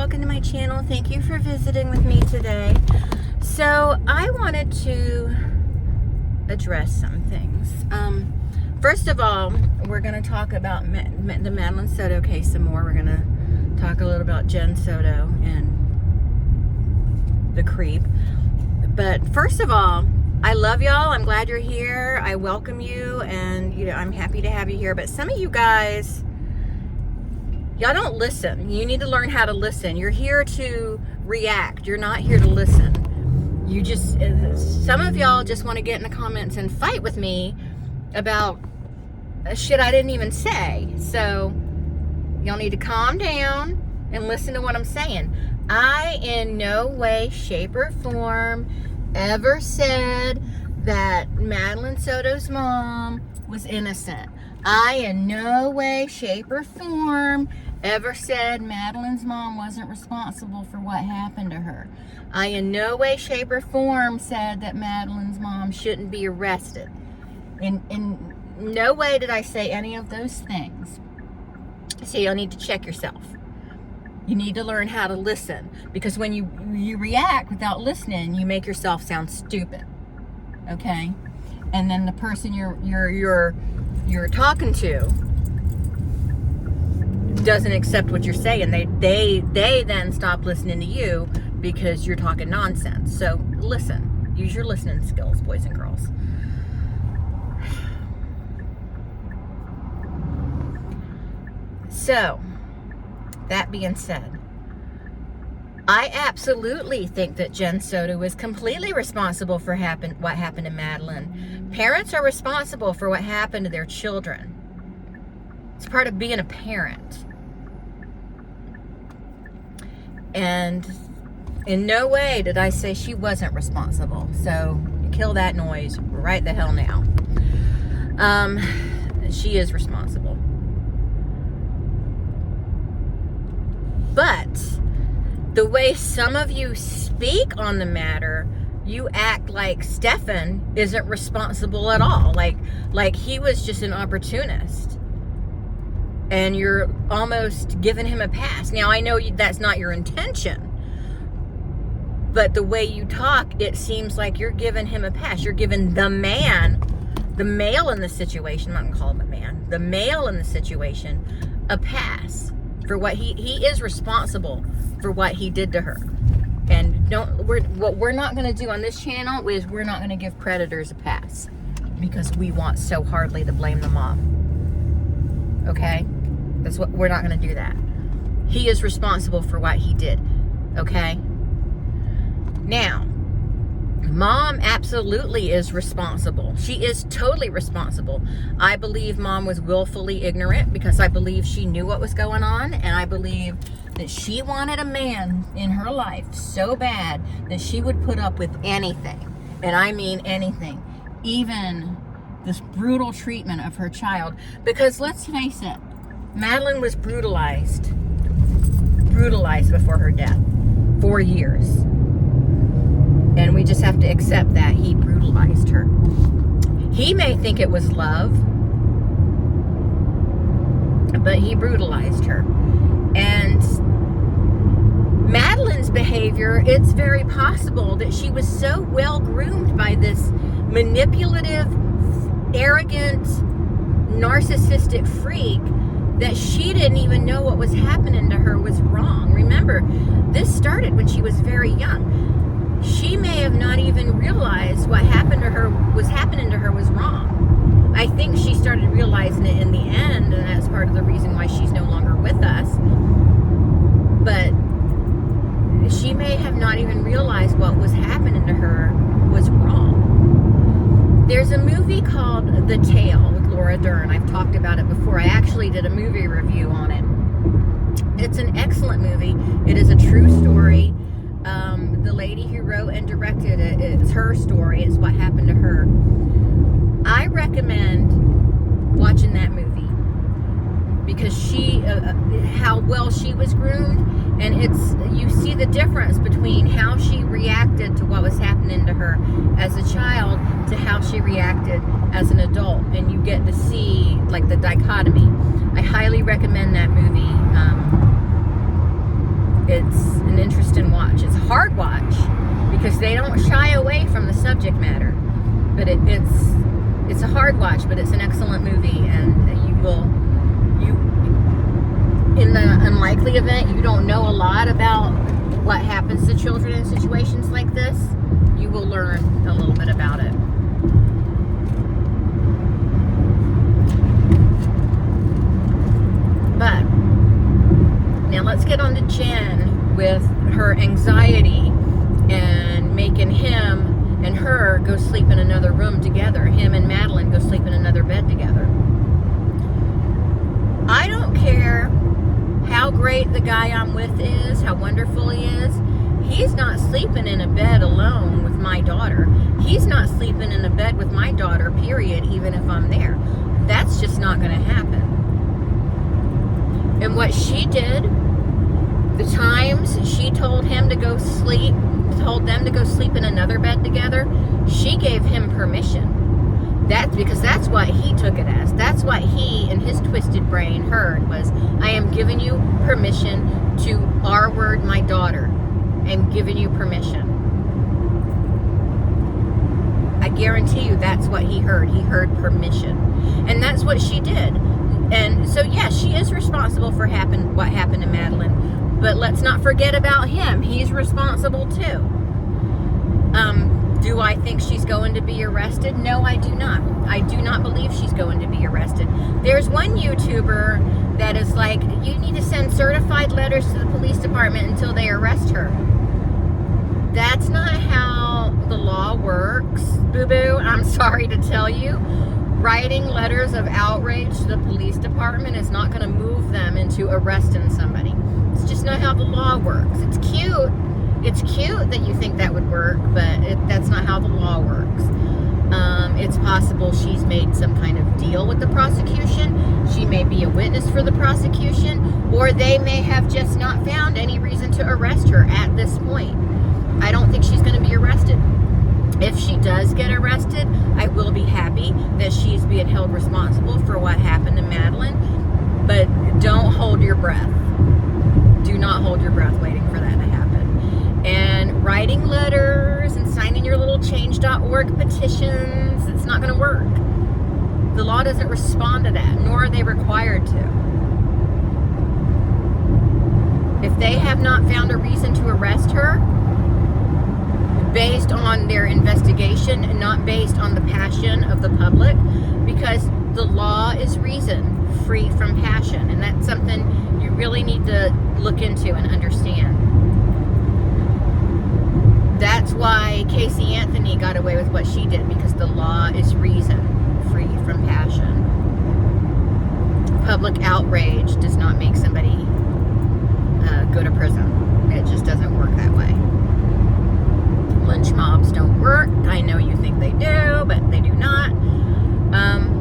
welcome to my channel. Thank you for visiting with me today. So I wanted to address some things. First of all, we're going to talk about the Madeline Soto case some more. We're going to talk a little about Jenn Soto and the creep. But first of all, I love y'all. I'm glad you're here. I welcome you, and I'm happy to have you here. But some of you guys, y'all don't listen. You need to learn how to listen. You're here to react. You're not here to listen. Some of y'all just want to get in the comments and fight with me about shit I didn't even say. So y'all need to calm down and listen to what I'm saying. I in no way, shape, or form ever said that Madeline Soto's mom was innocent. I in no way, shape, or form ever said Madeline's mom wasn't responsible for what happened to her. I in no way, shape, or form said that Madeline's mom shouldn't be arrested. In no way did I say any of those things. So you'll need to check yourself. You need to learn how to listen, because when you react without listening, you make yourself sound stupid. Okay? And then the person you're talking to doesn't accept what you're saying. They then stop listening to you because you're talking nonsense. So listen. Use your listening skills, boys and girls. So, that being said, I absolutely think that Jenn Soto is completely responsible for what happened to Madeline. Parents are responsible for what happened to their children. It's part of being a parent. And in no way did I say she wasn't responsible. So kill that noise right the hell now. She is responsible. But the way some of you speak on the matter, you act like Stefan isn't responsible at all. Like he was just an opportunist. And you're almost giving him a pass. Now, I know that's not your intention. But the way you talk, it seems like you're giving him a pass. You're giving the male in the situation, I'm not going to call him a man, the male in the situation, a pass. For what he is responsible for what he did to her. And what we're not going to do on this channel is we're not going to give predators a pass, because we want so hardly to blame the mom. Okay? That's what we're not going to do that. He is responsible for what he did. Okay? Now, mom absolutely is responsible. She is totally responsible. I believe mom was willfully ignorant, because I believe she knew what was going on, and I believe that she wanted a man in her life so bad that she would put up with anything. And I mean anything. Even this brutal treatment of her child. Because let's face it, Madeline was brutalized before her death. 4 years. And we just have to accept that he brutalized her. He may think it was love, but he brutalized her. And Madeline's behavior, it's very possible that she was so well groomed by this manipulative, arrogant, narcissistic freak that she didn't even know what was happening to her was wrong. Remember, this started when she was very young. She may have not even realized what happened to her was happening to her was wrong. I think she started realizing it in the end, and that's part of the reason why she's no longer with us. But she may have not even realized what was happening to her was wrong. There's a movie called The Tale with Laura Dern. I've talked about it before. I actually did a movie review on it. It's an excellent movie. It is a true story. The lady who wrote and directed it, it's her story. It's what happened to her. I recommend watching that movie, because how well she was groomed, and you see the difference between how she reacted to what was happening to her as a child to how she reacted as an adult, and you get to see like the dichotomy. I highly recommend that movie. It's because they don't shy away from the subject matter. But it's a hard watch, but it's an excellent movie, and in the unlikely event you don't know a lot about what happens to children in situations like this, you will learn a little bit about it. But now let's get on to Jenn with her anxiety and making him and her go sleep in another room together. Him and Madeline go sleep in another bed together. I don't care how great the guy I'm with is, how wonderful he is. He's not sleeping in a bed alone with my daughter. He's not sleeping in a bed with my daughter, period, even if I'm there. That's just not going to happen. And what she did, the times she told him to go sleep, told them to go sleep in another bed together, she gave him permission. That's because that's what he took it as. That's what he, in his twisted brain, heard was, I am giving you permission to R-word my daughter. I'm giving you permission. I guarantee you that's what he heard. He heard permission. And that's what she did. And so, yeah, she is responsible for what happened to Madeline. But let's not forget about him. He's responsible too. Do I think she's going to be arrested? No, I do not. I do not believe she's going to be arrested. There's one YouTuber that is like, you need to send certified letters to the police department until they arrest her. That's not how the law works, boo-boo. I'm sorry to tell you. Writing letters of outrage to the police department is not going to move them into arresting somebody. It's just not how the law works. It's cute. It's cute that you think that would work, but that's not how the law works. It's possible she's made some kind of deal with the prosecution. She may be a witness for the prosecution, or they may have just not found any reason to arrest her at this point. I don't think she's going to be arrested. If she does get arrested, I will be happy that she's being held responsible for what happened to Madeline, but don't hold your breath. Do not hold your breath waiting for that to happen. And writing letters and signing your little change.org petitions, it's not going to work. The law doesn't respond to that, nor are they required to. If they have not found a reason to arrest her based on their investigation and not based on the passion of the public, because the law is reason free from passion, and that's something you really need to look into and understand. That's why Casey Anthony got away with what she did, because the law is reason free from passion. Public outrage does not make somebody go to prison. It just doesn't work that way. Lynch mobs don't work. I know you think they do, but they do not.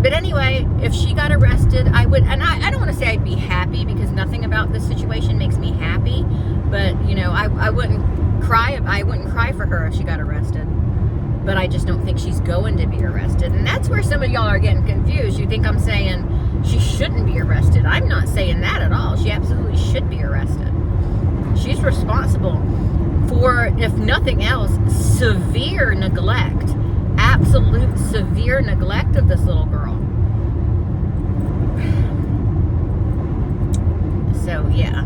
But anyway, if she got arrested, I would, and I don't want to say I'd be happy, because nothing about this situation makes me happy, but you know, I wouldn't cry for her if she got arrested. But I just don't think she's going to be arrested. And that's where some of y'all are getting confused. You think I'm saying she shouldn't be arrested. I'm not saying that at all. She absolutely should be arrested. She's responsible for, if nothing else, severe neglect. Absolute severe neglect of this little girl. So, yeah.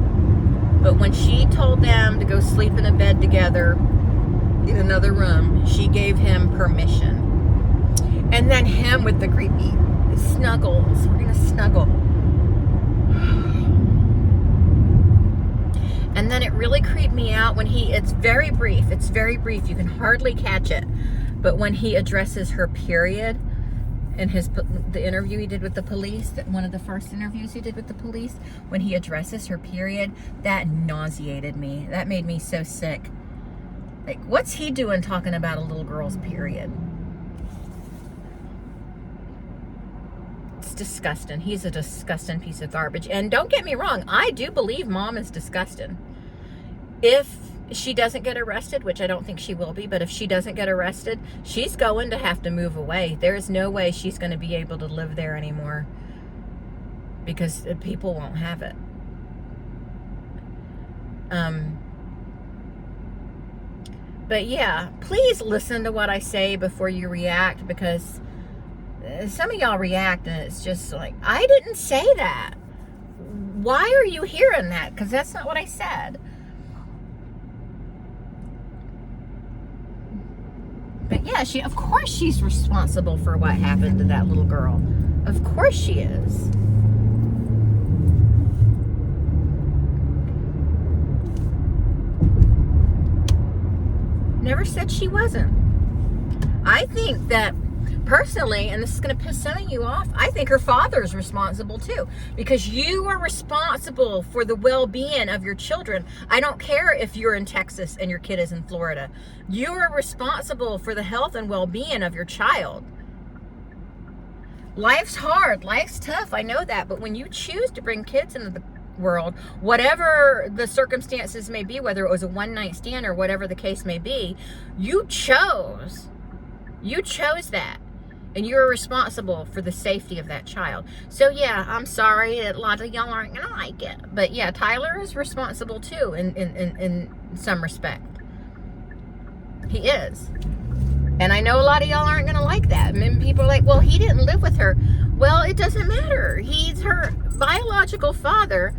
But when she told them to go sleep in a bed together in another room, she gave him permission. And then him with the creepy snuggles. We're going to snuggle. And then it really creeped me out when it's very brief. It's very brief. You can hardly catch it. But when he addresses her period in the interview he did with the police, one of the first interviews he did with the police, when he addresses her period, that nauseated me. That made me so sick. Like, what's he doing talking about a little girl's period? It's disgusting. He's a disgusting piece of garbage. And don't get me wrong, I do believe mom is disgusting. If she doesn't get arrested, which I don't think she will be, but if she doesn't get arrested, she's going to have to move away. There is no way she's going to be able to live there anymore, because people won't have it. But yeah, please listen to what I say before you react, because some of y'all react and it's just like, I didn't say that. Why are you hearing that? Because that's not what I said. But yeah, of course she's responsible for what happened to that little girl. Of course she is. Never said she wasn't. I think that personally, and this is going to piss some of you off, I think her father is responsible too, because you are responsible for the well-being of your children. I don't care if you're in Texas and your kid is in Florida. You are responsible for the health and well-being of your child. Life's hard, life's tough, I know that, but when you choose to bring kids into the world, whatever the circumstances may be, whether it was a one-night stand or whatever the case may be, you chose that, and you're responsible for the safety of that child. So yeah, I'm sorry that a lot of y'all aren't gonna like it, but yeah, Tyler is responsible too in some respect. He is. And I know a lot of y'all aren't gonna like that. And people are like, well, he didn't live with her. Well, it doesn't matter. He's her biological father.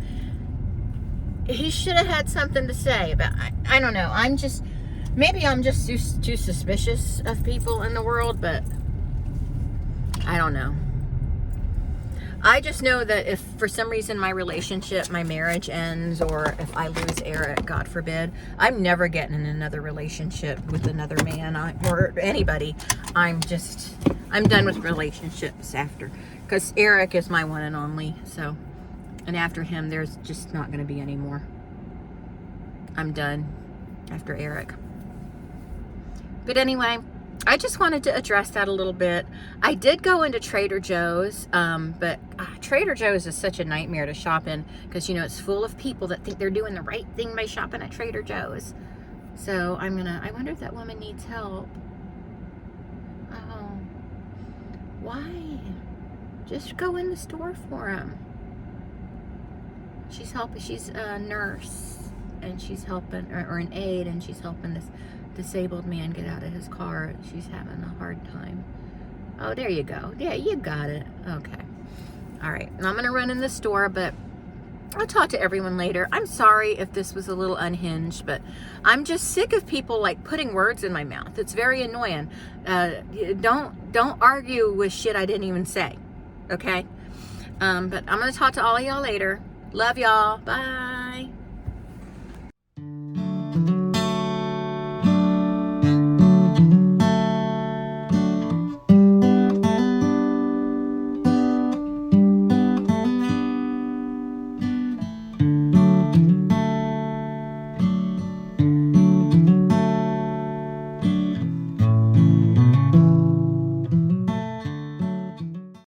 He should have had something to say about, I don't know. Maybe I'm just too suspicious of people in the world, but I don't know. I just know that if for some reason my marriage ends, or if I lose Eric, God forbid, I'm never getting in another relationship with another man or anybody. I'm done with relationships after, because Eric is my one and only. So, and after him, there's just not going to be any more. I'm done after Eric. But anyway, I just wanted to address that a little bit. I did go into Trader Joe's, but Trader Joe's is such a nightmare to shop in, because, you know, it's full of people that think they're doing the right thing by shopping at Trader Joe's. So I wonder if that woman needs help. Oh, why? Just go in the store for him. She's a nurse, and she's helping, or an aide, and she's helping this disabled man get out of his car. She's having a hard time. Oh, there you go. Yeah, you got it. Okay. All right. And I'm going to run in the store, but I'll talk to everyone later. I'm sorry if this was a little unhinged, but I'm just sick of people like putting words in my mouth. It's very annoying. Don't argue with shit I didn't even say. Okay? But I'm going to talk to all of y'all later. Love y'all. Bye.